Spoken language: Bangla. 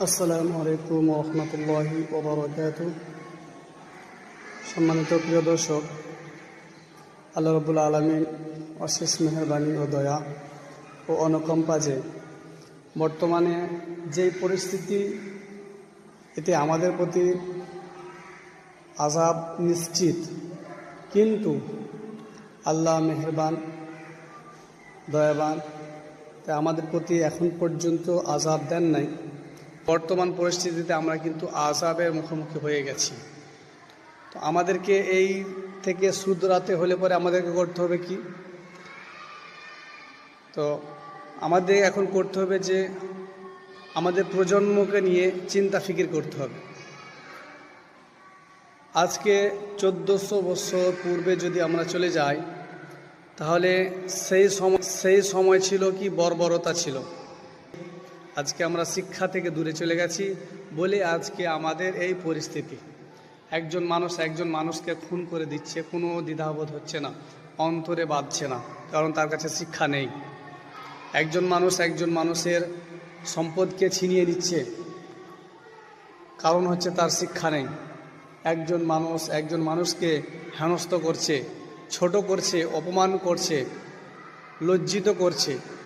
আসসালামু আলাইকুম রহমতুল্লাহি ওবরাকাতু। সম্মানিত প্রিয় দর্শক, আল্লাহ রাব্বুল আলামিন অশেষ মেহেরবানি ও দয়া ও অনুকম্পা যে বর্তমানে যেই পরিস্থিতি, এতে আমাদের প্রতি আযাব নিশ্চিত, কিন্তু আল্লাহ মেহেরবান দয়াবান, তাই আমাদের প্রতি এখন পর্যন্ত আযাব দেন নাই। বর্তমান পরিস্থিতিতে আমরা কিন্তু আযাবের মুখোমুখি হয়ে গেছি। তো আমাদেরকে এই থেকে শুধরাতে হলে পরে আমাদেরকে করতে হবে কি? তো আমাদের এখন করতে হবে যে আমাদের প্রজন্মকে নিয়ে চিন্তা ফিকির করতে হবে। আজকে 1400 বছর পূর্বে যদি আমরা চলে যাই, তাহলে সেই সময় ছিল কি বর্বরতা ছিল। আজকে আমরা শিক্ষা থেকে দূরে চলে গেছি বলে আজকে আমাদের এই পরিস্থিতি। একজন মানুষকে খুন করে দিচ্ছে, কোনো দ্বিধাবোধ হচ্ছে না, অন্তরে বাঁধছে না, কারণ তার কাছে শিক্ষা নেই। একজন মানুষের সম্পদকে ছিনিয়ে নিচ্ছে, কারণ হচ্ছে তার শিক্ষা নেই। একজন মানুষকে হেনস্থ করছে, ছোট করছে, অপমান করছে, লজ্জিত করছে,